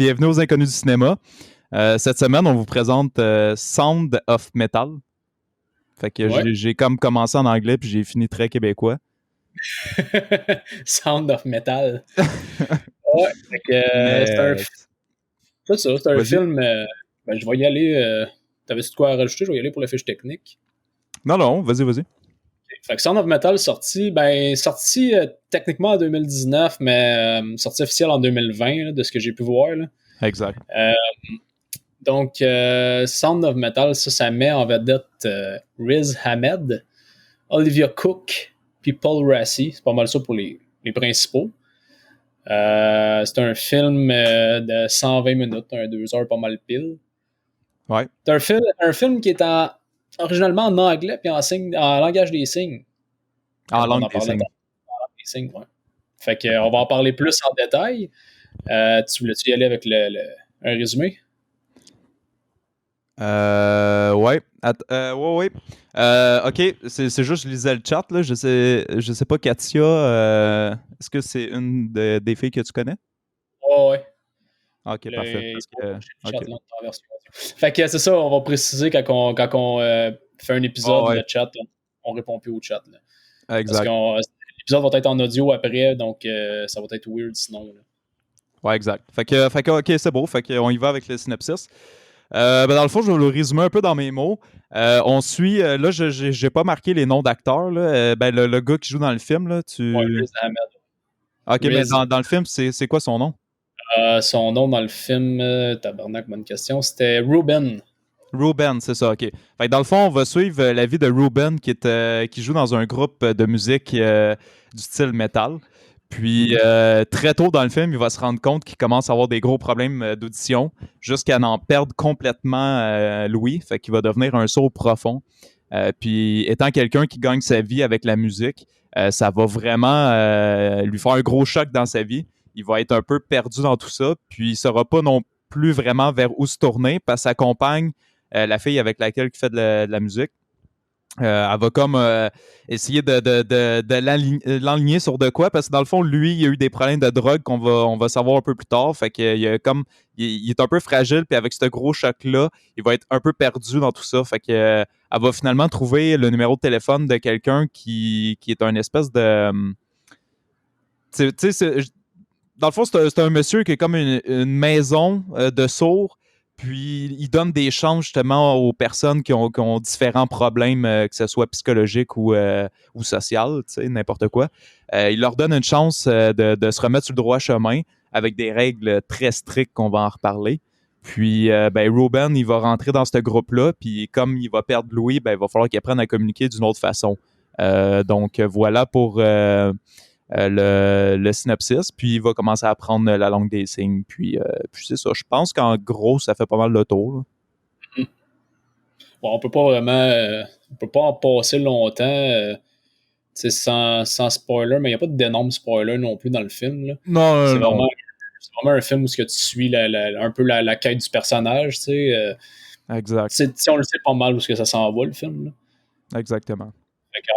bienvenue aux Inconnus du cinéma. Cette semaine, on vous présente Sound of Metal. Fait que Ouais. j'ai comme commencé en anglais puis j'ai fini très québécois. Sound of Metal. Ouais, fait que, Mais c'est un vas-y. film. Je vais y aller. T'avais-tu de quoi à rajouter? Je vais y aller pour la fiche technique. Non, vas-y. Fait que Sound of Metal sorti techniquement en 2019, mais sorti officiel en 2020, là, de ce que j'ai pu voir. Là. Exact. Donc, Sound of Metal, ça met en vedette Riz Ahmed, Olivia Cook, puis Paul Rassi. C'est pas mal ça pour les principaux. C'est un film de 120 minutes, 2 heures pas mal pile. Ouais. C'est un film qui est originalement en anglais puis en langage des signes. En On langue en des parlait signes. en langue des signes, ouais. Fait qu'on va en parler plus en détail. Tu voulais-tu y aller avec un résumé? Ouais. Ouais. OK, c'est juste, je lisais le chat, là. Je sais pas, Katia, est-ce que c'est une des filles que tu connais? Oh, ouais. OK, parfait. Parce que, Le chat OK. là, en version audio. Fait que c'est ça, on va préciser quand on fait un épisode, Ouais. le chat, on répond plus au chat. Là. Parce que Exact. l'épisode va être en audio après, donc ça va être weird sinon. Là. Ouais, exact. Fait que OK, c'est beau. Fait qu'on y va avec le synopsis. Dans le fond, je vais le résumer un peu dans mes mots. On suit, là, j'ai pas marqué les noms d'acteurs. Là. Le gars qui joue dans le film, là, Ouais, Riz Ahmed. OK, mais Riz, dans le film, c'est quoi son nom? son nom dans le film, tabarnak, bonne question, c'était Ruben. Ruben, c'est ça, OK. Fait que dans le fond, on va suivre la vie de Ruben qui joue dans un groupe de musique du style metal. Puis très tôt dans le film, il va se rendre compte qu'il commence à avoir des gros problèmes d'audition jusqu'à en perdre complètement l'ouïe. Fait qu'il va devenir un sourd profond. Puis étant quelqu'un qui gagne sa vie avec la musique, ça va vraiment lui faire un gros choc dans sa vie. Il va être un peu perdu dans tout ça. Puis il ne saura pas non plus vraiment vers où se tourner parce que sa compagne, la fille avec laquelle il fait de la musique, elle va comme essayer de l'enligner sur de quoi, parce que dans le fond, lui, il a eu des problèmes de drogue on va savoir un peu plus tard. Fait qu'il il est un peu fragile, puis avec ce gros choc-là, il va être un peu perdu dans tout ça. Fait que elle va finalement trouver le numéro de téléphone de quelqu'un qui est un espèce de. Tu sais, dans le fond, c'est un monsieur qui est comme une maison de sourds, puis il donne des chances justement aux personnes qui ont différents problèmes, que ce soit psychologique ou social, tu sais, n'importe quoi. Il leur donne une chance de se remettre sur le droit chemin avec des règles très strictes qu'on va en reparler. Puis, Ruben, il va rentrer dans ce groupe-là, puis comme il va perdre Louis, il va falloir qu'il apprenne à communiquer d'une autre façon. Donc, voilà pour le synopsis, puis il va commencer à apprendre la langue des signes, puis c'est ça. Je pense qu'en gros, ça fait pas mal le tour. Là. Bon, on peut pas en passer longtemps sans spoiler, mais il n'y a pas d'énormes spoilers non plus dans le film. Là. Non, C'est non, non. vraiment un film où tu suis un peu la quête du personnage. Exact. On le sait pas mal où ça s'en va, le film. Là. Exactement.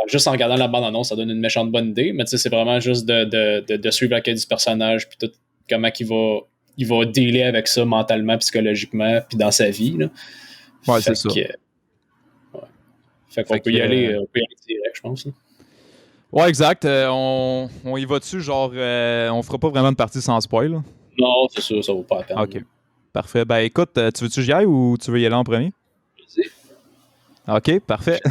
Juste en regardant la bande-annonce, ça donne une méchante bonne idée, mais c'est vraiment juste de suivre la quête du personnage, puis tout, comment il va dealer avec ça mentalement, psychologiquement, puis dans sa vie. Là. Ouais, c'est ça. Fait qu'on peut y aller direct, je pense. Là. Ouais, exact. On y va dessus, genre, on fera pas vraiment de partie sans spoil. Là. Non, c'est sûr, ça vaut pas la peine. OK. Parfait. Ben écoute, tu veux-tu que j'y aille ou tu veux y aller en premier? OK, parfait.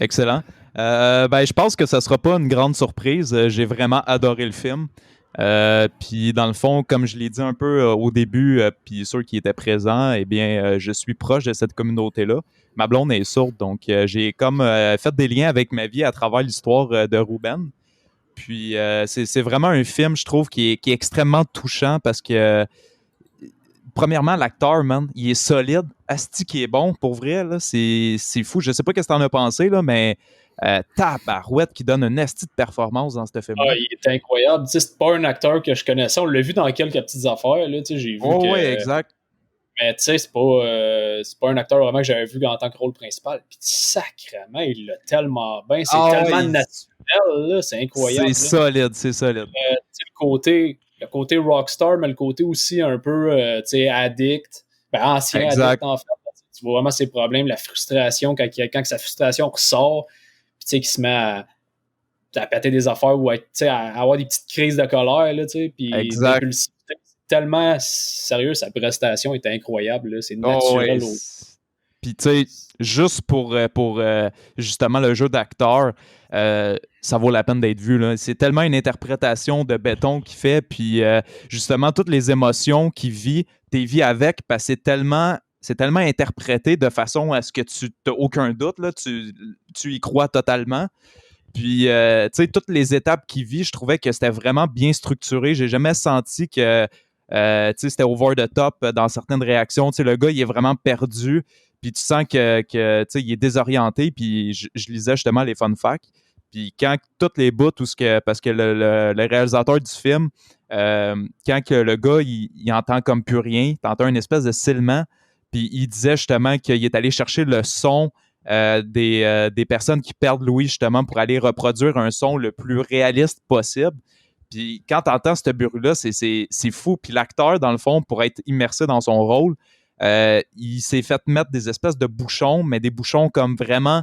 Excellent. Je pense que ça sera pas une grande surprise. J'ai vraiment adoré le film. Puis dans le fond, comme je l'ai dit un peu au début, puis ceux qui étaient présents, eh bien, je suis proche de cette communauté-là. Ma blonde est sourde, donc j'ai comme fait des liens avec ma vie à travers l'histoire de Ruben. Puis c'est vraiment un film, je trouve, qui est extrêmement touchant parce que premièrement, l'acteur, man, il est solide. Asti qui est bon, pour vrai, là, c'est fou. Je sais pas ce que t'en as pensé, là, mais tabarouette qui donne une asti de performance dans ce film-là. Ah, il est incroyable. C'est pas un acteur que je connaissais. On l'a vu dans quelques petites affaires. Là, j'ai vu Oh, que... ouais, exact. Mais tu sais, c'est pas un acteur vraiment que j'avais vu en tant que rôle principal. Puis sacrément, il l'a tellement bien. C'est tellement naturel, là, c'est incroyable. C'est solide, c'est solide. Le côté le côté rockstar, mais le côté aussi un peu, tu sais, addict. Ben, ancien Exact. addict, en fait. Tu vois vraiment ses problèmes, la frustration, quand sa frustration ressort, puis tu sais, qu'il se met à péter des affaires ou à avoir des petites crises de colère, là, tu sais, puis Exact. d'impulsivité. Tellement sérieux, sa prestation est incroyable, là. C'est Oh, ouais. naturel. Puis, tu sais, juste pour justement le jeu d'acteur, ça vaut la peine d'être vu, là. C'est tellement une interprétation de béton qu'il fait, puis justement, toutes les émotions qu'il vit, t'es vis avec, parce que c'est tellement interprété de façon à ce que tu n'as aucun doute, là, tu y crois totalement. Puis, tu sais, toutes les étapes qu'il vit, je trouvais que c'était vraiment bien structuré. J'ai jamais senti que, tu sais, c'était over the top dans certaines réactions. Tu sais, le gars, il est vraiment perdu. Puis tu sens que tu sais, il est désorienté. Puis je lisais justement les fun facts. Puis quand toutes les bouts, parce que le réalisateur du film, quand que le gars, il entend comme plus rien, t'entends une espèce de silement. Puis il disait justement qu'il est allé chercher le son des personnes qui perdent l'ouïe justement pour aller reproduire un son le plus réaliste possible. Puis quand tu entends ce bruit-là, c'est fou. Puis l'acteur, dans le fond, pour être immersé dans son rôle, il s'est fait mettre des espèces de bouchons, mais des bouchons comme vraiment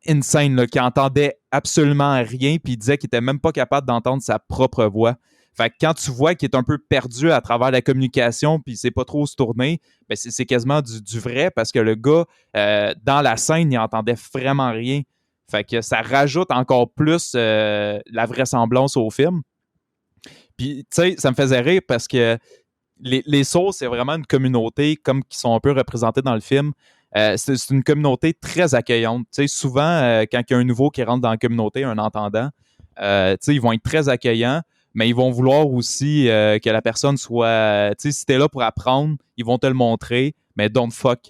insane, là, qui entendait absolument rien. Puis il disait qu'il était même pas capable d'entendre sa propre voix. Fait que quand tu vois qu'il est un peu perdu à travers la communication, puis il sait pas trop se tourner, ben c'est quasiment du vrai parce que le gars, dans la scène, il entendait vraiment rien. Fait que ça rajoute encore plus la vraisemblance au film. Puis, tu sais, ça me faisait rire parce que les Souls, c'est vraiment une communauté, comme qui sont un peu représentés dans le film. C'est une communauté très accueillante. Tu sais, souvent, quand il y a un nouveau qui rentre dans la communauté, un entendant, tu sais, ils vont être très accueillants, mais ils vont vouloir aussi que la personne soit. Tu sais, si t'es là pour apprendre, ils vont te le montrer, mais don't fuck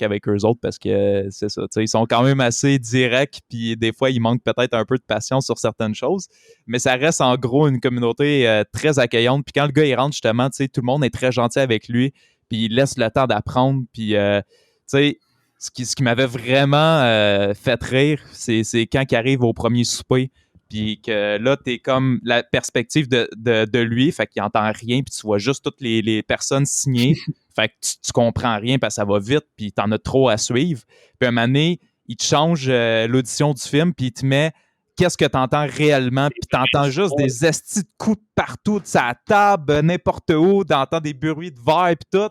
avec eux autres parce que c'est ça. Tu sais, ils sont quand même assez directs, puis des fois, ils manquent peut-être un peu de patience sur certaines choses, mais ça reste en gros une communauté très accueillante. Puis quand le gars il rentre, justement, tu sais, tout le monde est très gentil avec lui, puis il laisse le temps d'apprendre, puis tu sais. Ce qui m'avait vraiment fait rire, c'est quand il arrive au premier souper, puis que là, t'es comme la perspective de lui, fait qu'il entend rien, puis tu vois juste toutes les personnes signées, fait que tu comprends rien parce que ça va vite, puis t'en as trop à suivre. Puis un moment donné, il te change l'audition du film, puis il te met qu'est-ce que t'entends réellement, puis t'entends juste des estis de coups de partout de sa table, n'importe où, t'entends des bruits de verre, puis tout.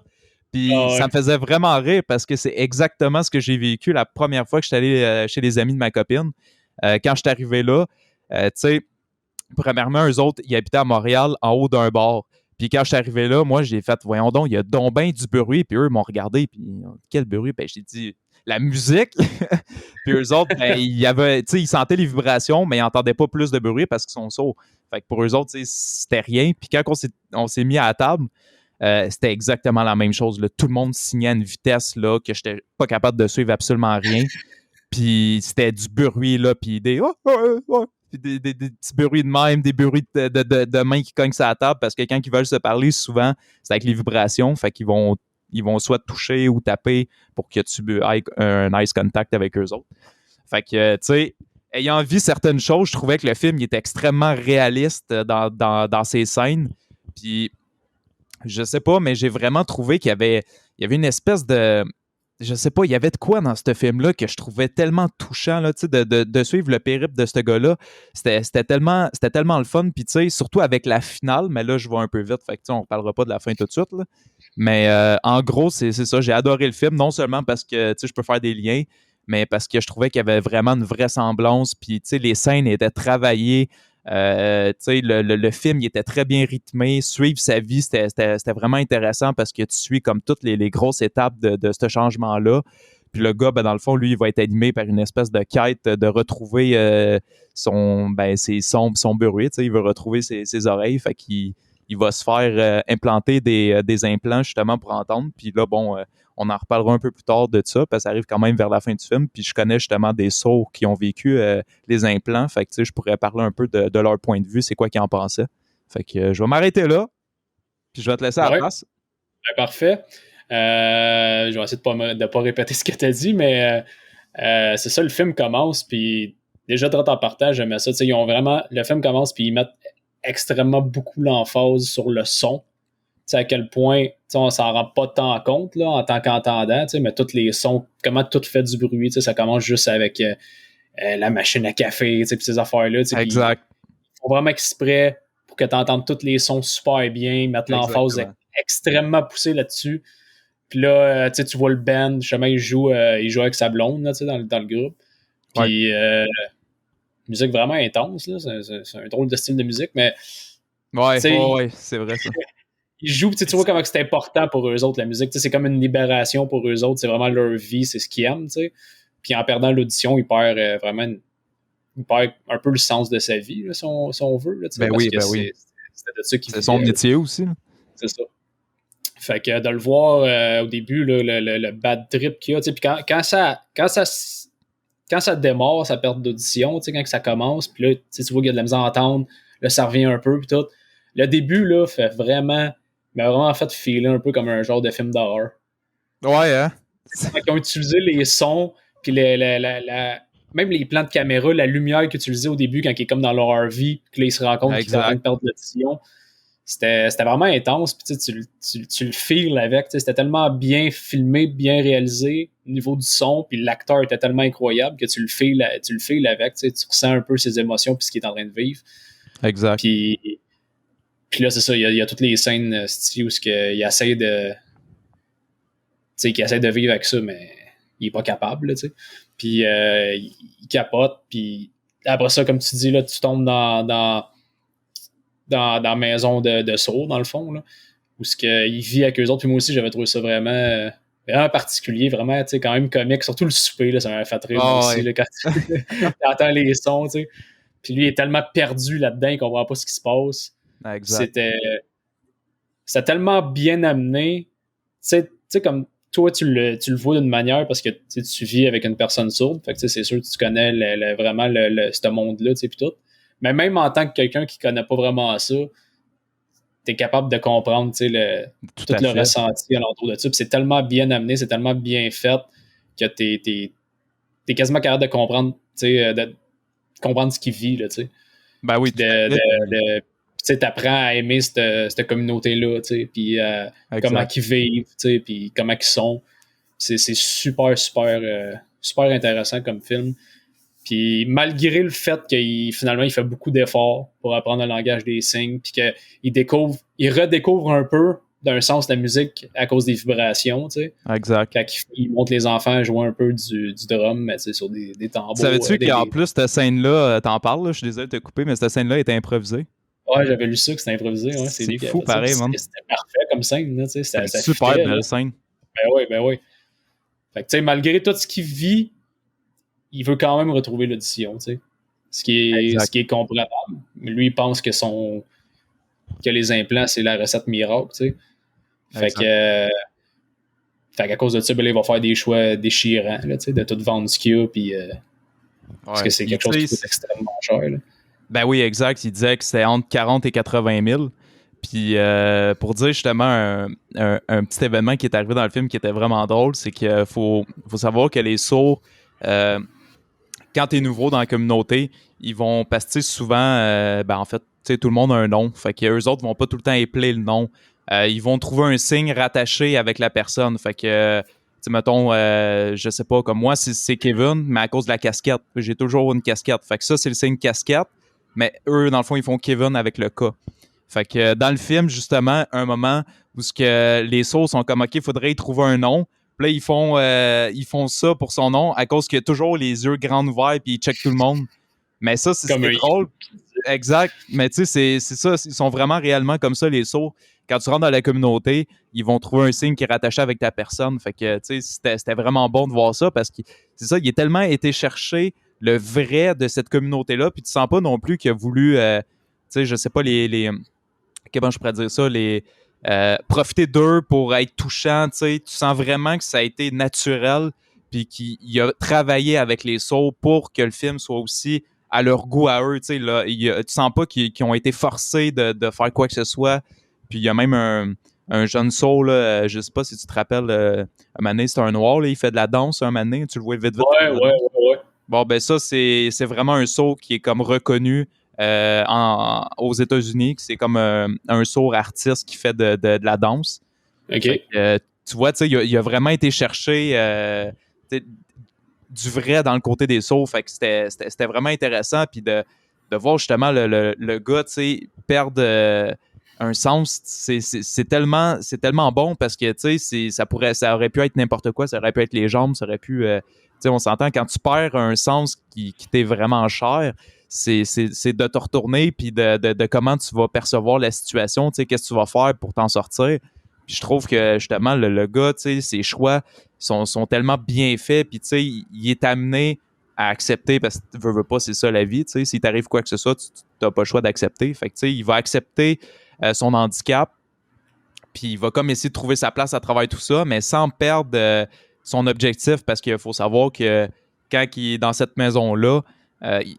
Puis ça me faisait vraiment rire parce que c'est exactement ce que j'ai vécu la première fois que je suis allé chez les amis de ma copine. Quand je suis arrivé là, tu sais, premièrement, eux autres, ils habitaient à Montréal en haut d'un bar. Puis quand je suis arrivé là, moi, j'ai fait, voyons donc, il y a donc bien du bruit. Puis eux m'ont regardé, puis quel bruit? Ben, j'ai dit, la musique. Puis eux autres, ben, ils sentaient les vibrations, mais ils n'entendaient pas plus de bruit parce qu'ils sont sourds. Fait que pour eux autres, c'était rien. Puis quand on s'est mis à la table, c'était exactement la même chose. Là. Tout le monde signait à une vitesse là, que je n'étais pas capable de suivre absolument rien. Puis c'était du bruit, là, puis puis des petits bruits de même, des bruits de mains qui cognent sur la table, parce que quand ils veulent se parler, souvent, c'est avec les vibrations, fait qu'ils ils vont soit toucher ou taper pour que tu aies un nice contact avec eux autres. Fait que, tu sais, ayant vu certaines choses, je trouvais que le film il était extrêmement réaliste dans ses scènes. Puis, je sais pas, mais j'ai vraiment trouvé il y avait une espèce de je sais pas, il y avait de quoi dans ce film-là que je trouvais tellement touchant, là, de suivre le périple de ce gars-là. C'était tellement le fun. Puis, tu sais, surtout avec la finale, mais là, je vais un peu vite, fait que, on ne reparlera pas de la fin tout de suite. Là. Mais en gros, c'est ça. J'ai adoré le film, non seulement parce que, je peux faire des liens, mais parce que je trouvais qu'il y avait vraiment une vraisemblance. Puis, les scènes étaient travaillées. Le film il était très bien rythmé. Suivre sa vie, c'était vraiment intéressant parce que tu suis comme toutes les grosses étapes de ce changement-là. Puis le gars, ben, dans le fond, lui, il va être animé par une espèce de quête de retrouver ses sons, son bruit. Il veut retrouver ses oreilles. Fait qu'il va se faire implanter des implants justement pour entendre. Puis là, bon, on en reparlera un peu plus tard de ça, parce que ça arrive quand même vers la fin du film. Puis je connais justement des sourds qui ont vécu les implants. Fait que je pourrais parler un peu de leur point de vue, c'est quoi qu'ils en pensaient. Fait que je vais m'arrêter là, puis je vais te laisser à la place. Ben, parfait. Je vais essayer de ne pas répéter ce que tu as dit, mais c'est ça, le film commence, puis déjà, de en partage, j'aimais ça. Ils ont vraiment, le film commence, puis ils mettent extrêmement beaucoup l'emphase sur le son. Tu sais, à quel point on s'en rend pas tant compte là, en tant qu'entendant, mais tous les sons, comment tout fait du bruit, ça commence juste avec la machine à café, puis ces affaires-là. Exact. Il faut vraiment exprès pour que tu entendes tous les sons super bien, mettre l'emphase extrêmement poussée là-dessus. Puis là, tu vois le band, justement, il joue avec sa blonde là, dans le groupe. Puis musique vraiment intense, là. C'est un drôle de style de musique, mais ouais, c'est vrai ça. Ils jouent, tu vois comment c'est important pour eux autres, la musique. C'est comme une libération pour eux autres. C'est vraiment leur vie, c'est ce qu'ils aiment. T'sais. Puis en perdant l'audition, il perd vraiment il perd un peu le sens de sa vie, là, si on veut. Là, ben oui, ben oui. C'est son métier aussi. Là. C'est ça. Fait que de le voir au début, là, le bad trip qu'il y a, puis quand ça démarre, sa perte d'audition, quand ça commence, puis là, tu vois qu'il y a de la misère à entendre, là, ça revient un peu, puis tout. Le début, là, m'a vraiment fait filer un peu comme un genre de film d'horreur. Ouais, hein? Ils ont utilisé les sons, puis même les plans de caméra, la lumière qu'ils utilisaient au début quand il est comme dans leur RV, que là, il se rend compte qu'il est en train de perdre l'audition. C'était vraiment intense, puis tu le feels avec. C'était tellement bien filmé, bien réalisé au niveau du son, puis l'acteur était tellement incroyable que tu le feels avec. Tu ressens un peu ses émotions puis ce qu'il est en train de vivre. Exact. Puis là, c'est ça, il y a toutes les scènes où il essaie de. Qu'il essaie de vivre avec ça, mais il est pas capable. Là, puis il capote, puis après ça, comme tu dis, là, tu tombes dans la maison de sourds, dans le fond, là, où il vit avec eux autres. Puis moi aussi, j'avais trouvé ça vraiment particulier, vraiment, quand même comique. Surtout le souper, là, ça m'a fait rire aussi, là, quand tu entends les sons, tu sais. Puis lui, il est tellement perdu là-dedans, il comprend pas ce qui se passe. Exact. C'était tellement bien amené. Tu sais, comme toi, tu le vois d'une manière parce que tu vis avec une personne sourde. Fait que c'est sûr que tu connais vraiment ce monde-là, tu sais, puis tout. Mais même en tant que quelqu'un qui connaît pas vraiment ça, t'es capable de comprendre, tu sais, tout le ressenti alentour de ça. Puis c'est tellement bien amené, c'est tellement bien fait que t'es quasiment capable de comprendre, tu sais, comprendre ce qu'il vit, là, tu sais. Ben oui, tu t'apprends à aimer cette communauté-là, tu sais, puis comment ils vivent, tu sais, puis comment ils sont. C'est super, super, super intéressant comme film. Puis malgré le fait qu'il finalement il fait beaucoup d'efforts pour apprendre le langage des signes, puis qu'il redécouvre un peu d'un sens la musique à cause des vibrations, tu sais. Exact. Quand il montre les enfants jouer un peu du drum, mais sur des tambours. Savais-tu qu'en plus, cette scène-là, t'en parles, là, je suis désolé de te couper, mais cette scène-là était improvisée. Ouais, j'avais lu ça, que c'était improvisé. Ouais, c'est fou, pareil, man. C'était parfait comme scène, là, tu sais. C'est une super belle scène. Ben oui. Fait que, tu sais, malgré tout ce qu'il vit, il veut quand même retrouver l'audition, tu sais. Ce qui est comprenable. Mais lui, il pense que les implants, c'est la recette miracle, tu sais. Fait qu'à cause de ça, ben là, il va faire des choix déchirants, là, tu sais, de tout vendre ce qu'il y a, puis parce que c'est quelque chose qui coûte extrêmement cher, là. Ben oui, exact. Il disait que c'était entre 40 et 80 000. Puis pour dire justement un petit événement qui est arrivé dans le film qui était vraiment drôle, c'est qu'il faut savoir que les sourds, quand t'es nouveau dans la communauté, ils vont passer souvent, en fait, tu sais, tout le monde a un nom. Fait qu'eux autres vont pas tout le temps épeler le nom. Ils vont trouver un signe rattaché avec la personne. Fait que, tu sais, mettons, je sais pas, comme moi, c'est Kevin, mais à cause de la casquette. J'ai toujours une casquette. Fait que ça, c'est le signe casquette. Mais eux, dans le fond, ils font Kevin avec le K. Fait que dans le film, justement, un moment où les sourds sont comme, OK, il faudrait y trouver un nom. Puis là, ils font ça pour son nom à cause qu'il y a toujours les yeux grands ouverts puis ils checkent tout le monde. Mais ça, c'est drôle. Exact. Mais tu sais, c'est ça. Ils sont vraiment réellement comme ça, les sourds. Quand tu rentres dans la communauté, ils vont trouver un signe qui est rattaché avec ta personne. Fait que, tu sais, c'était vraiment bon de voir ça parce que, c'est ça, il a tellement été chercher le vrai de cette communauté-là, puis tu sens pas non plus qu'il a voulu, tu sais, je sais pas, comment je pourrais dire ça, profiter d'eux pour être touchant, tu sais, tu sens vraiment que ça a été naturel, puis qu'il a travaillé avec les sourds pour que le film soit aussi à leur goût à eux, tu sais, là, tu sens pas qu'ils ont été forcés de faire quoi que ce soit, puis il y a même un jeune sourd, là, je sais pas si tu te rappelles, un moment donné, c'est un noir, là, il fait de la danse un moment donné, tu le vois vite. Ouais. Bon, ben ça, c'est vraiment un sourd qui est comme reconnu aux États-Unis. C'est comme un sourd artiste qui fait de la danse. OK. Fait que, tu vois, tu sais, il a vraiment été chercher du vrai dans le côté des sourds. Fait que c'était vraiment intéressant. Puis de voir justement le gars, tu sais, perdre un sens, c'est tellement bon parce que, tu sais, ça aurait pu être n'importe quoi. Ça aurait pu être les jambes, ça aurait pu... tu sais, on s'entend, quand tu perds un sens qui t'est vraiment cher, c'est de te retourner puis de comment tu vas percevoir la situation, tu sais, qu'est-ce que tu vas faire pour t'en sortir. Puis je trouve que, justement, le gars, tu sais, ses choix sont tellement bien faits, puis tu sais, il est amené à accepter, parce que veux pas, c'est ça la vie, tu sais, s'il t'arrive quoi que ce soit, tu n'as pas le choix d'accepter. Fait que tu sais, il va accepter son handicap, puis il va comme essayer de trouver sa place à travers tout ça, mais sans perdre son objectif, parce qu'il faut savoir que quand il est dans cette maison-là,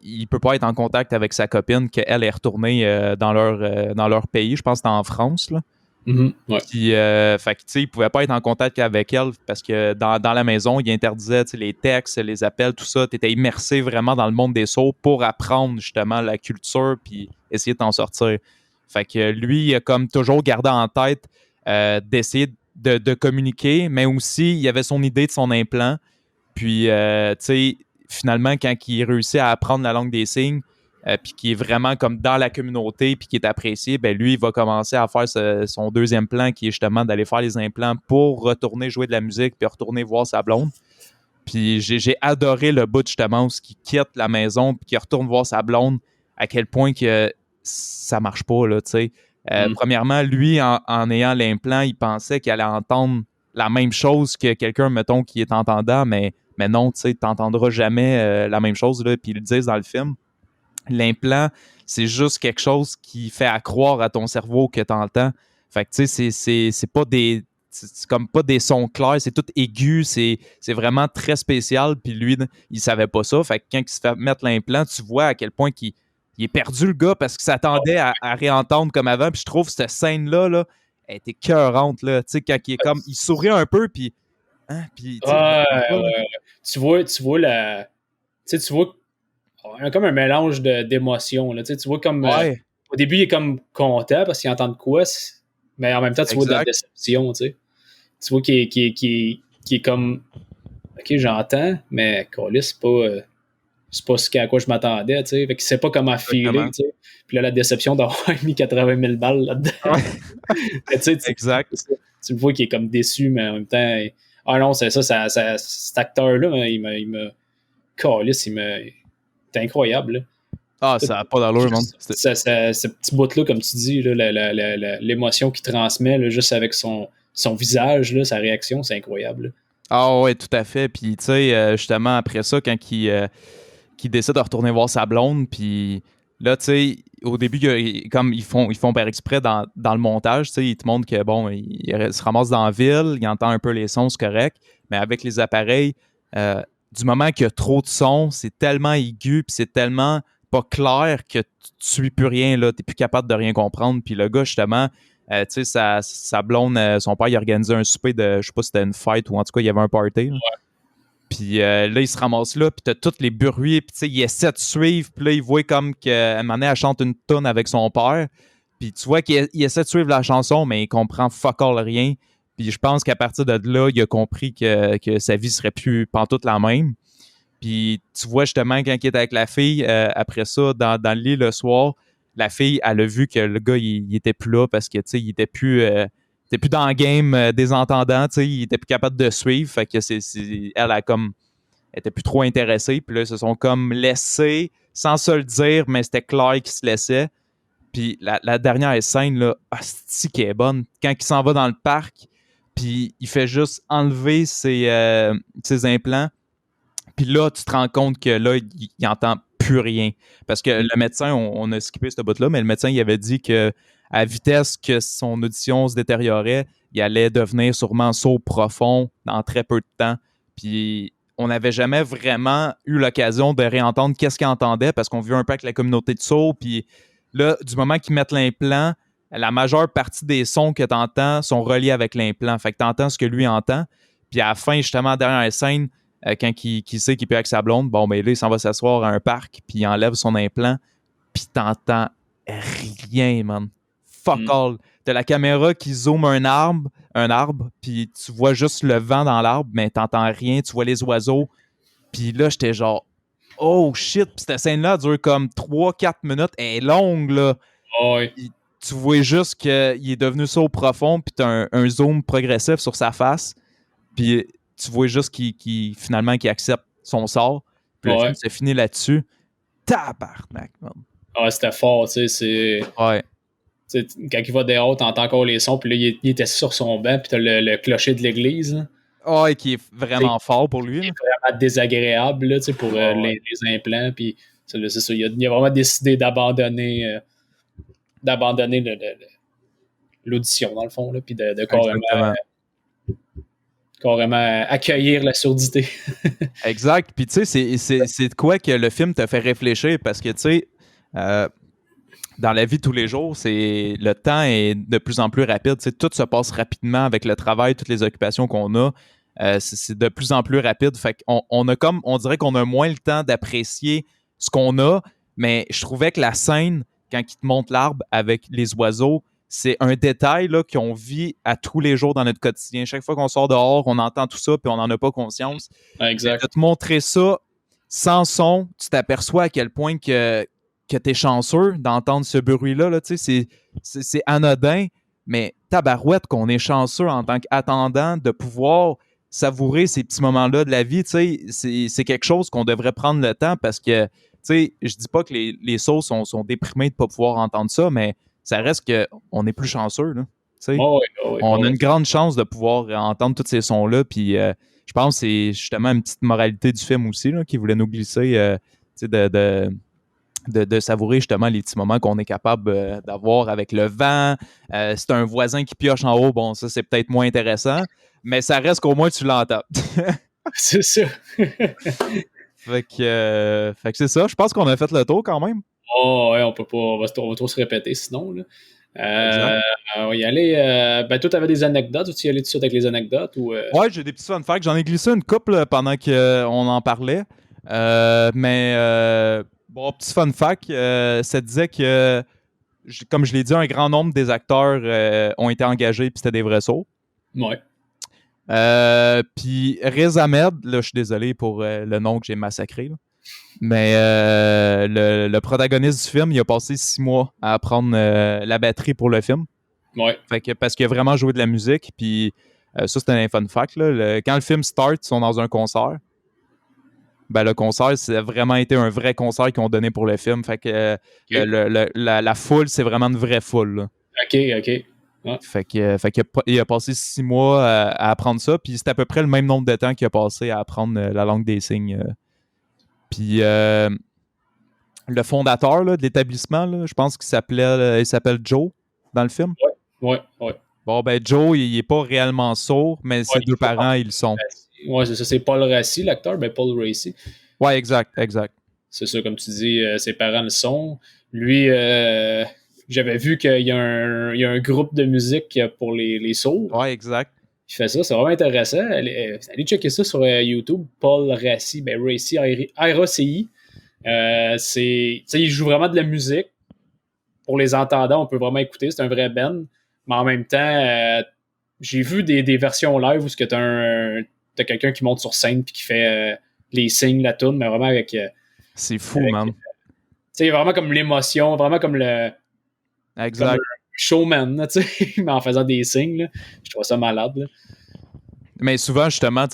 il peut pas être en contact avec sa copine, qu'elle est retournée dans leur pays, je pense que c'est en France, là. Ouais. Puis, fait que, tu sais, il pouvait pas être en contact avec elle parce que dans la maison, il interdisait, tu sais, les textes, les appels, tout ça. Tu étais immersé vraiment dans le monde des sourds pour apprendre justement la culture puis essayer de t'en sortir. Fait que lui, il a comme toujours gardé en tête d'essayer de communiquer, mais aussi, il avait son idée de son implant. Puis, tu sais, finalement, quand il réussit à apprendre la langue des signes, puis qui est vraiment comme dans la communauté puis qui est apprécié, ben lui, il va commencer à faire son deuxième plan qui est justement d'aller faire les implants pour retourner jouer de la musique puis retourner voir sa blonde. Puis j'ai adoré le bout justement où il quitte la maison puis qu'il retourne voir sa blonde, à quel point que ça marche pas, là, tu sais. Premièrement, lui, en ayant l'implant, il pensait qu'il allait entendre la même chose que quelqu'un, mettons, qui est entendant, mais non, tu sais, t'entendras jamais la même chose, là, puis ils le disent dans le film. L'implant, c'est juste quelque chose qui fait accroire à ton cerveau que tu entends. Fait que, tu sais, c'est pas des... C'est comme pas des sons clairs, c'est tout aigu, c'est vraiment très spécial. Puis lui, il savait pas ça. Fait que quand il se fait mettre l'implant, tu vois à quel point il est perdu, le gars, parce qu'il s'attendait à réentendre comme avant. Puis je trouve que cette scène-là, là, elle était cœurante, là. Tu sais, quand il est comme... Il sourit un peu, puis... Hein, puis, tu sais, Ouais. Tu vois la... Tu sais, tu vois comme un mélange d'émotions, là. Tu sais, tu vois comme... ouais, au début, il est comme content parce qu'il entend de quoi, mais en même temps, tu vois de la exact. déception, tu sais. Tu vois qu'il est comme... OK, j'entends, mais câlisse, c'est pas ce à quoi je m'attendais, tu sais. Fait qu'il sait pas comment filer, Exactement. tu sais. Puis là, la déception d'avoir mis 80 000 balles là-dedans. Ouais, Mais tu sais, exact. tu le vois qu'il est comme déçu, mais en même temps... Ah non, c'est ça, cet acteur-là, Calisse, c'est incroyable, là. Ah, ça n'a pas d'allure, man. Ce petit bout-là, comme tu dis, là, l'émotion qu'il transmet, là, juste avec son visage, là, sa réaction, c'est incroyable, là. Ah ouais, tout à fait. Puis, tu sais, justement, après ça, quand il décide de retourner voir sa blonde, puis là, tu sais, au début, comme ils font par exprès dans le montage, tu sais, ils te montrent que, bon, il se ramasse dans la ville, il entend un peu les sons, c'est correct, mais avec les appareils, du moment qu'il y a trop de sons, c'est tellement aigu, puis c'est tellement pas clair que tu suis plus rien, là, t'es plus capable de rien comprendre. Puis le gars, justement, tu sais, sa blonde, son père, il organisait un souper de, je sais pas si c'était une fête ou en tout cas, il y avait un party, là. Puis là, il se ramasse là, puis t'as tous les bruits, puis tu sais, il essaie de suivre, puis là, il voit comme qu'à un moment donné, elle chante une tonne avec son père, puis tu vois qu'il essaie de suivre la chanson, mais il comprend fuck all rien. Puis je pense qu'à partir de là, il a compris que sa vie serait plus pantoute la même. Puis tu vois justement quand il est avec la fille, après ça, dans le lit le soir, la fille, elle a vu que le gars, il était plus là parce que, tu sais, il était plus dans le game des entendants, tu sais, il était plus capable de suivre. Fait que elle a comme, elle était plus trop intéressée. Puis là, ils se sont comme laissés, sans se le dire, mais c'était clair qu'ils se laissaient. Puis la dernière scène, là, asti qui est bonne. Quand il s'en va dans le parc, puis il fait juste enlever ses implants. Puis là, tu te rends compte que là, il entend plus rien. Parce que le médecin, on a skippé ce bout-là, mais le médecin, il avait dit que à vitesse que son audition se détériorait, il allait devenir sûrement sourd profond dans très peu de temps. Puis on n'avait jamais vraiment eu l'occasion de réentendre qu'est-ce qu'il entendait parce qu'on vit un peu avec la communauté de sourds. Puis là, du moment qu'ils mettent l'implant, la majeure partie des sons que tu entends sont reliés avec l'implant. Fait que tu entends ce que lui entend. Puis à la fin, justement, derrière la scène, quand il sait qu'il peut avec sa blonde, bon, ben là, il s'en va s'asseoir à un parc, puis il enlève son implant. puis t'entends rien, man. Fuck Mm. all. T'as la caméra qui zoome un arbre, puis tu vois juste le vent dans l'arbre, mais t'entends rien, tu vois les oiseaux. Puis là, j'étais genre, oh shit, puis cette scène-là dure comme 3-4 minutes, elle est longue, là. Ah ouais. Puis tu vois juste qu'il est devenu ça au profond, puis t'as un zoom progressif sur sa face, puis tu vois juste finalement qu'il accepte son sort. Puis le film Ouais. se finit là-dessus. Tabarnak, man. Ah ouais, c'était fort, tu sais. Ouais. Quand il va dehors, t'entends encore les sons, puis là, il était sur son banc, puis t'as le clocher de l'église, là. Ouais, qui est C'est vraiment fort pour lui, là. vraiment désagréable là, pour Ouais. les implants. Puis c'est ça, il a vraiment décidé d'abandonner l'audition, dans le fond, là, puis de Exactement. carrément accueillir la surdité. Exact. Puis tu sais, c'est de quoi que le film te fait réfléchir parce que tu sais, dans la vie de tous les jours, le temps est de plus en plus rapide. Tu sais, tout se passe rapidement avec le travail, toutes les occupations qu'on a. C'est de plus en plus rapide. Fait qu'on on dirait qu'on a moins le temps d'apprécier ce qu'on a, mais je trouvais que la scène, quand il te montre l'arbre avec les oiseaux, c'est un détail là, qu'on vit à tous les jours dans notre quotidien. Chaque fois qu'on sort dehors, on entend tout ça, puis on n'en a pas conscience. Mais de Exact. te montrer ça sans son, tu t'aperçois à quel point que tu es chanceux d'entendre ce bruit-là. Là, c'est anodin, mais tabarouette qu'on est chanceux en tant qu'attendant de pouvoir savourer ces petits moments-là de la vie. C'est quelque chose qu'on devrait prendre le temps parce que je dis pas que les sauts sont déprimés de ne pas pouvoir entendre ça, mais ça reste qu'on est plus chanceux. Là, Oh, oui, oui, on a oui. une grande chance de pouvoir entendre tous ces sons-là. Puis je pense que c'est justement une petite moralité du film aussi là, qui voulait nous glisser de savourer justement les petits moments qu'on est capable d'avoir avec le vent. C'est un voisin qui pioche en haut, bon, ça c'est peut-être moins intéressant, mais ça reste qu'au moins tu l'entends. C'est ça. Fait que c'est ça. Je pense qu'on a fait le tour quand même. Oh, ouais, on va trop se répéter sinon. Là. Exact. On va y aller. Ben, toi, tu avais des anecdotes, ou tu y allais tout de suite avec les anecdotes? Ou, Ouais, j'ai des petits fun facts. J'en ai glissé une couple pendant qu'on en parlait. Bon, petit fun fact, ça disait que, comme je l'ai dit, un grand nombre des acteurs ont été engagés puis c'était des vrais sauts. Ouais. Puis Riz Ahmed, là, je suis désolé pour le nom que j'ai massacré, là. Mais le protagoniste du film, il a passé 6 mois à apprendre la batterie pour le film. Ouais. Fait que, parce qu'il a vraiment joué de la musique. Puis ça, c'est un fun fact. Là. Quand le film start, ils sont dans un concert. Ben, le concert, ça a vraiment été un vrai concert qu'ils ont donné pour le film. Fait que la foule, c'est vraiment une vraie foule. Là. OK, OK. Ouais. Fait qu'il a passé 6 mois à apprendre ça. Puis c'est à peu près le même nombre de temps qu'il a passé à apprendre la langue des signes. Puis le fondateur là, de l'établissement, là, je pense qu'il s'appelle Joe dans le film. Ouais, ouais. Bon, ben Joe, il est pas réellement sourd, mais ses Ouais, deux parents, ils le sont. ouais, c'est ça. C'est Paul Raci, l'acteur. Ben, Paul Raci. Ouais, exact. C'est ça, comme tu dis, ses parents le sont. Lui, j'avais vu qu'il y a un groupe de musique pour les sourds. Ouais, exact. Il fait ça, c'est vraiment intéressant. Allez checker ça sur YouTube. Paul Raci, ben Raci, R-A-C-I. Il joue vraiment de la musique. Pour les entendants, on peut vraiment écouter. C'est un vrai band. Mais en même temps, j'ai vu des versions live où t'as quelqu'un qui monte sur scène puis qui fait les signes, la tune, mais vraiment avec. C'est fou, avec man. vraiment comme l'émotion, vraiment comme le Exact. showman, là, mais en faisant des signes. Là. Je trouve ça malade. Là. Mais souvent, justement,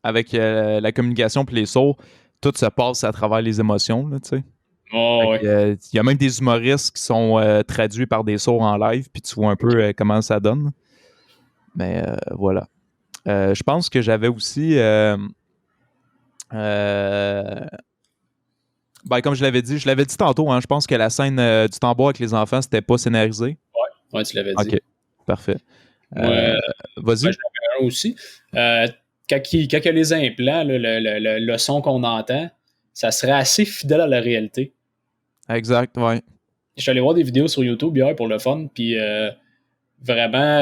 avec la communication puis les sauts, tout se passe à travers les émotions, tu sais. Oh, ouais. Il y a même des humoristes qui sont traduits par des sourds en live, puis tu vois un peu comment ça donne. Mais voilà. Je pense que j'avais aussi... comme je l'avais dit tantôt, hein, je pense que la scène du tambour avec les enfants, c'était pas scénarisé. Ouais, tu l'avais dit. OK, parfait. Ouais, Vas-y. j'en avais un aussi. Quand il y a les implants, là, le son qu'on entend, ça serait assez fidèle à la réalité. Exact, ouais. Je suis allé voir des vidéos sur YouTube hier pour le fun, puis vraiment,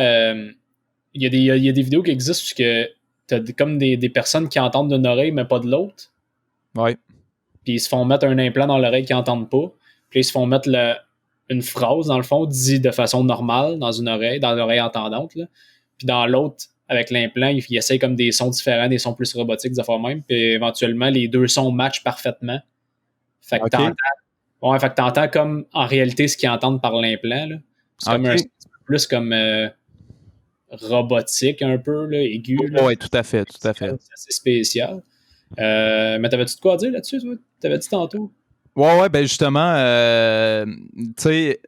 il y a des vidéos qui existent où tu as comme des personnes qui entendent d'une oreille, mais pas de l'autre. Ouais. Puis ils se font mettre un implant dans l'oreille qu'ils n'entendent pas. Puis ils se font mettre une phrase, dans le fond, dit de façon normale dans une oreille, dans l'oreille entendante. Là. Puis dans l'autre, avec l'implant, il essaye comme des sons différents, des sons plus robotiques, des affaires même. Puis éventuellement, les deux sons matchent parfaitement. Fait que t'entends comme en réalité ce qu'ils entendent par l'implant. Là. C'est comme un plus comme robotique un peu, là, aigu. Oui, tout à fait. C'est assez spécial. Mais t'avais-tu de quoi dire là-dessus, toi? T'avais dit tantôt? Ouais, ben justement, tu sais,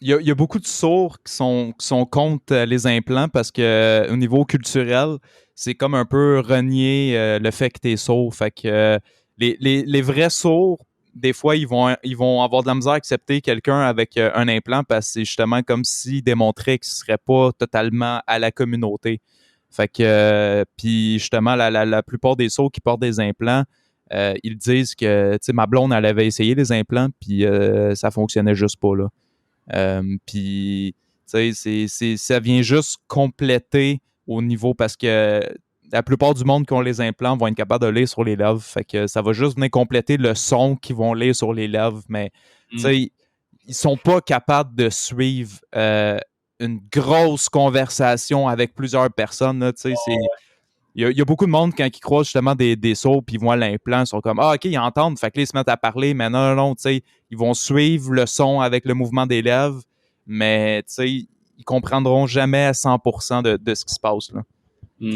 il y a beaucoup de sourds qui sont contre les implants parce que au niveau culturel, c'est comme un peu renier le fait que t'es sourd. Fait que les vrais sourds, des fois, ils vont avoir de la misère à accepter quelqu'un avec un implant parce que c'est justement comme s'ils démontraient qu'ils ne seraient pas totalement à la communauté. Fait que, puis justement, la plupart des sourds qui portent des implants, ils disent que, tu sais, ma blonde, elle avait essayé les implants, puis ça fonctionnait juste pas, là. Puis, tu sais, ça vient juste compléter au niveau parce que la plupart du monde qui ont les implants vont être capables de lire sur les lèvres. Fait que ça va juste venir compléter le son qu'ils vont lire sur les lèvres, mais, tu sais, ils sont pas capables de suivre une grosse conversation avec plusieurs personnes, là, tu sais, c'est... Il y a beaucoup de monde, quand ils croisent justement des sourds puis ils voient l'implant, ils sont comme « Ah, OK, ils entendent. » Fait que là, ils se mettent à parler. Mais non, tu sais, ils vont suivre le son avec le mouvement des lèvres, mais, tu sais, ils comprendront jamais à 100% de ce qui se passe, là.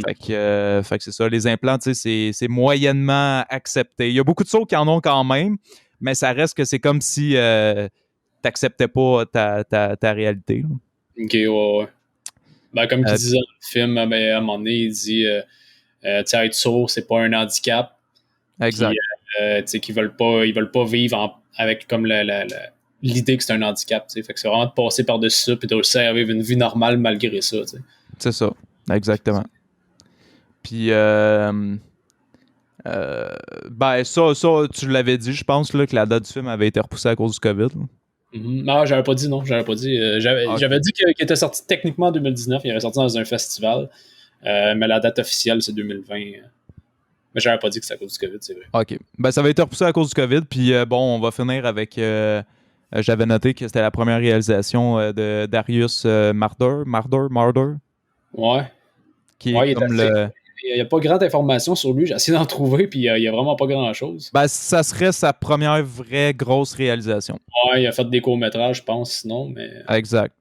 Fait que c'est ça. Les implants, tu sais, c'est moyennement accepté. Il y a beaucoup de sourds qui en ont quand même, mais ça reste que c'est comme si t'acceptais pas ta réalité, là. OK, ouais. Ben, comme il disait dans le film, ben, à un moment donné, il dit être sourd, c'est pas un handicap. Exact. Puis, qu'ils veulent pas vivre avec comme l'idée que c'est un handicap. T'sais. Fait que c'est vraiment de passer par-dessus ça puis de réussir à vivre une vie normale malgré ça. T'sais. C'est ça, exactement. Puis, ben, ça, tu l'avais dit, je pense, là, que la date du film avait été repoussée à cause du COVID. Non, j'avais pas dit non. J'avais dit qu'il était sorti techniquement en 2019. Il avait sorti dans un festival. Mais la date officielle, c'est 2020. Mais j'avais pas dit que c'était à cause du COVID, c'est vrai. OK. Ben, ça avait été repoussé à cause du COVID. Puis, bon, on va finir avec... j'avais noté que c'était la première réalisation de Darius Marder. Ouais. Qui est comme le... Il n'y a pas grande information sur lui. J'ai essayé d'en trouver, puis il n'y a vraiment pas grand-chose. Ben, ça serait sa première vraie grosse réalisation. Ouais, il a fait des courts-métrages, je pense, sinon, mais... Exact.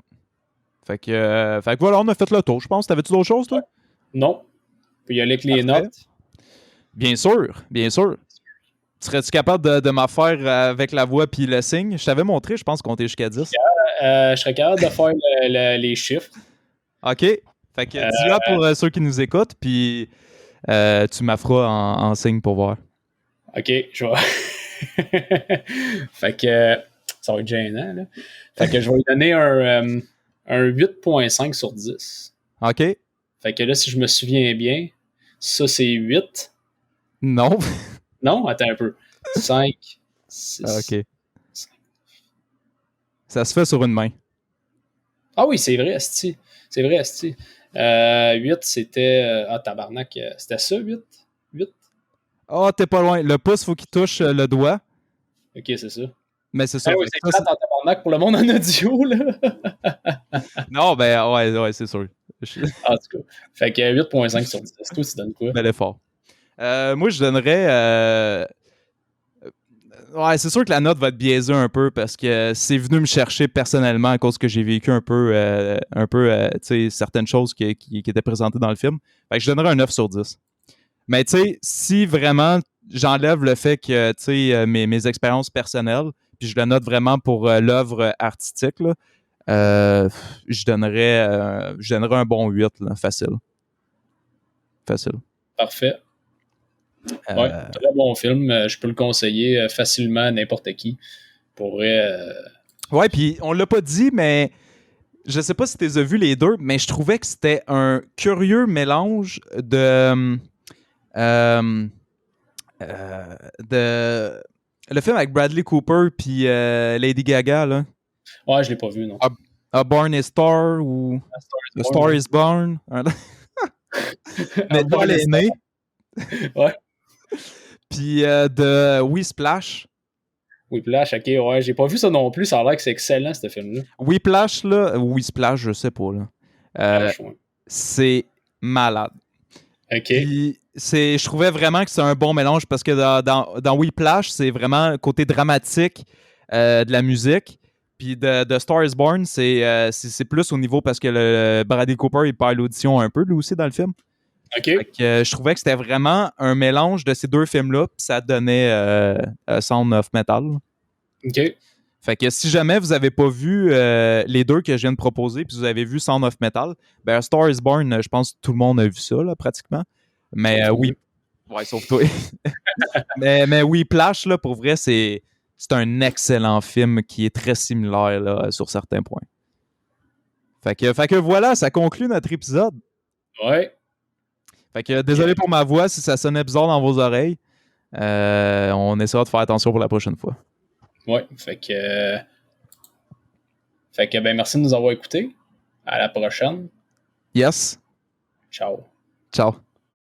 Fait que voilà, on a fait le tour. Je pense. T'avais-tu d'autres choses, toi? Non. Puis y aller avec les notes. Bien sûr, bien sûr. Serais-tu capable de m'en faire avec la voix puis le signe? Je t'avais montré, je pense, compter jusqu'à 10. Je serais capable de faire les chiffres. OK. Fait que dis-le pour ceux qui nous écoutent, puis tu m'affras en signe pour voir. OK, je vais... Fait que ça va être gênant, là. Fait que je vais lui donner un 8.5 sur 10. OK. Fait que là, si je me souviens bien, ça, c'est 8. Non. Non? Attends un peu. 5, 6... OK. 5. Ça se fait sur une main. Ah oui, c'est vrai, asti. C'est vrai, asti. 8, c'était... Ah, tabarnak. C'était ça, 8? 8? Ah, t'es pas loin. Le pouce, faut qu'il touche le doigt. OK, c'est ça. Mais c'est ça. Ah oui, c'est plate en tabarnak pour le monde en audio, là. Non, ben ouais, c'est sûr. En tout cas. Fait que 8.5 sur 10. Toi, tu donnes quoi? Bel effort. Moi, je donnerais... Ouais, c'est sûr que la note va être biaisée un peu parce que c'est venu me chercher personnellement à cause que j'ai vécu un peu tu sais, certaines choses qui étaient présentées dans le film. Fait que je donnerais un 9 sur 10. Mais tu sais, si vraiment j'enlève le fait que, tu sais, mes expériences personnelles, puis je le note vraiment pour l'œuvre artistique, là, je donnerais un bon 8, là, facile. Facile. Parfait. Ouais, très bon film. Je peux le conseiller facilement à n'importe qui. Pourrait. Ouais, puis on l'a pas dit, mais je sais pas si tu les as vus les deux, mais je trouvais que c'était un curieux mélange de le film avec Bradley Cooper puis Lady Gaga, là. Ouais, je l'ai pas vu, non. A Born is Star ou A Star is Born. L'étoile est née. Ouais. Puis de We Splash. Whiplash, ok, ouais, j'ai pas vu ça non plus, ça a l'air que c'est excellent, ce film-là. Whiplash, là, ou Splash, je sais pas, là. Flash, ouais. C'est malade. Ok, Puis, je trouvais vraiment que c'est un bon mélange parce que dans Whiplash, c'est vraiment le côté dramatique de la musique. Puis de Star is Born, c'est plus au niveau parce que Bradley Cooper, il perd l'audition un peu, lui aussi, dans le film. ok, Fait que, je trouvais que c'était vraiment un mélange de ces deux films-là, puis ça donnait Sound of Metal. ok. Fait que si jamais vous avez pas vu les deux que je viens de proposer, puis vous avez vu Sound of Metal, ben Star is Born, je pense que tout le monde a vu ça, là, pratiquement. Mais Sauf oui. Ouais, sauf toi. mais Whiplash, là, pour vrai, c'est un excellent film qui est très similaire là, sur certains points. Fait que voilà, ça conclut notre épisode. Ouais. Fait que désolé pour ma voix si ça sonnait bizarre dans vos oreilles. On essaiera de faire attention pour la prochaine fois. Ouais, fait que ben merci de nous avoir écoutés. À la prochaine. Yes. Ciao. Ciao.